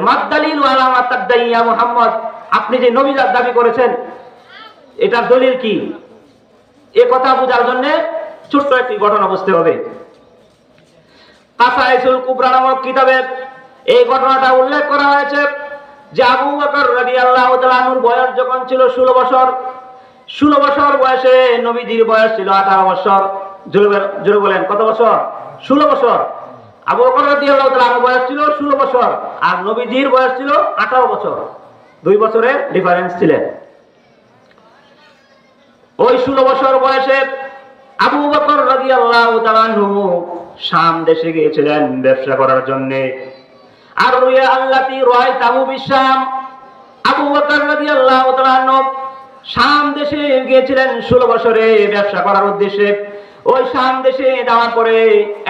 মাদ্দালিল ওয়া আলামাত তাদাইয়া মুহাম্মদ, আপনি যে নবী দাবি করেছেন এটার দলিল কি? এই কথা বোঝার জন্য ছোট্ট একটি ঘটনা বুঝতে হবে। কাসাইসুল কুবরা নামক কিতাবে এই ঘটনাটা উল্লেখ করা হয়েছে যে আবু বকর রাদিয়াল্লাহু তাআলা আনহুর বয়স যখন ছিল 16 বছর, 16 বছর বয়সে নবীজির বয়স ছিল 18 বছর। জোরে বলেন কত বছর? 16 বছর। আবু বকর রাদিয়াল্লাহু তাআলা আনহুর বয়স ছিল 16 বছর আর নবীজির বয়স ছিল 18 বছর, 2 বছরের ডিফারেন্স ছিলেন। ওই 16 বছর বয়সে আবু বকর রাদিয়াল্লাহু তাআলা আনহু শাম দেশে গিয়েছিলেন ব্যবসা করার জন্য। আর রুয়া আল্লাতি রাআইতাহু বিশাম, আবু বকর রাদিয়াল্লাহু তাআলা আনহু শাম দেশে গিয়েছিলেন 16 বছরে ব্যবসা করার উদ্দেশ্যে। ওই শাম দেশে যাওয়ার পরে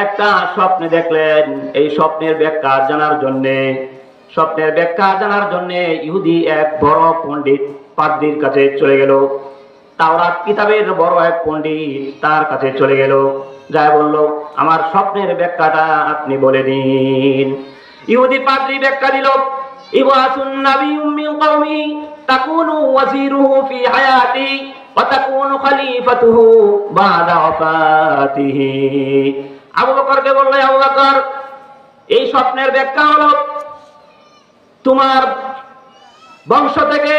একটা স্বপ্নে দেখলেন। এই স্বপ্নের ব্যাখ্যা জানার জন্য ইহুদি এক বড় পণ্ডিত পাদ্রীর কাছে চলে গেল। তাওরাত কিতাবের বড় এক পণ্ডিত তার কাছে চলে গেল, যায় বলল আমার স্বপ্নের ব্যাখ্যাটা আপনি বলে দিন। ইহুদি পাদ্রী ব্যাখ্যা দিল, ইবাসুন নাবিয়্যুম মিন কওমি তাকুনু ওয়াজিরুহু ফি হায়াতি ওয়া তাকুনু খলিফাতুহু বাদা ওয়াফাতিহি। আবু বকরকে বলল, আবু বকর এই স্বপ্নের ব্যাখ্যা হলো তোমার বংশ থেকে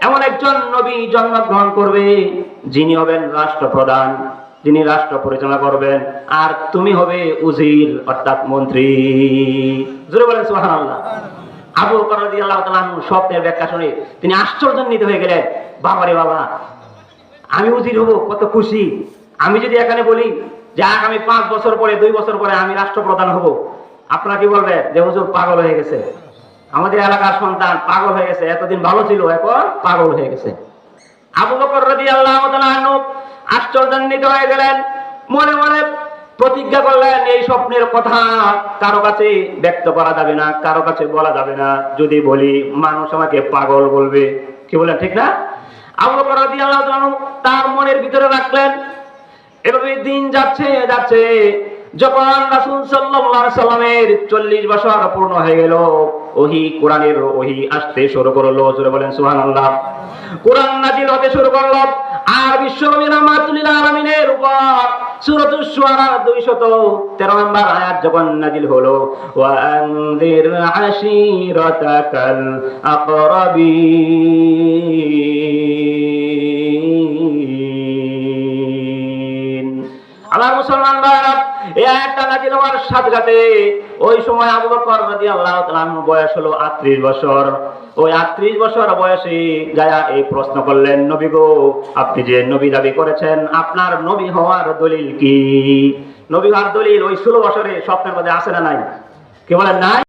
এমন একজন নবী জন্মগ্রহণ করবে যিনি হবেন রাষ্ট্রপ্রধান, যিনি রাষ্ট্র পরিচালনা করবেন, আর তুমি হবে উজির অর্থাৎ মন্ত্রী। জোরে বলেন সুবহানাল্লাহ। আবু বকর রাদিয়াল্লাহু তাআলা আনহু স্বপ্নের ব্যাখ্যা শুনে তিনি আশ্চর্যান্বিত হয়ে গেলেন। বাবারে বাবা, আমি উজির হব, কত খুশি। আমি যদি এখানে বলি যে আগামী 5 বছর পরে 2 বছর পরে আমি রাষ্ট্রপ্রধান হব, আপনারা কি বলবেন যে হুজুর পাগল হয়ে গেছে, আমাদের এলাকার সন্তান পাগল হয়ে গেছে, এতদিন ভালো ছিল এখন পাগল হয়ে গেছে। আবু বকর রাদিয়াল্লাহু তাআলা আনহু আশ্চর্যান্বিত হয়ে গেলেন, মনে মনে প্রতিজ্ঞা করলেন এই স্বপ্নের কথা কারো কাছে ব্যক্ত করা যাবে না, কারো কাছে বলা যাবে না। যদি বলি মানুষ আমাকে পাগল বলবে। কি বলেন ঠিক না? আবু বকর রাদিয়াল্লাহু তাআলা আনহু তার মনের ভিতরে রাখলেন। এভাবে দিন যাচ্ছে। যখন রাসূল সাল্লাল্লাহু আলাইহি সাল্লামের 40 বছর পূর্ণ হয়ে গেল, কোরআনের ওহী আসতে শুরু করলো। জোরে বলেন সুবহানাল্লাহ। কোরআন নাযিল হতে শুরু করলো। আর বিশ্বনবী রাহমাতুল লিল আলামিনের উপর সূরাতুশ শুআরা 213 নম্বর আয়াত যখন নাযিল হলো, ওয়া আনযির আশীরাতাকাল আকরাবিন। আল্লাহর মুসলমান ভাইরা, এই আয়াতটা নাযিল হওয়ার সাথে সাথে ওই সময় আবু বকর রাদিয়াল্লাহু তাআলা আনহুর বয়স হলো 38 বছর। ওই 38 বছর বয়সে গায়া এই প্রশ্ন করলেন, নবী গো, আপনি যে নবী দাবি করেছেন আপনার নবী হওয়ার দলিল কি? নবী হওয়ার দলিল ওই 16 বছরে স্বপ্নের মধ্যে আছে না নাই? কি বলেন নাই?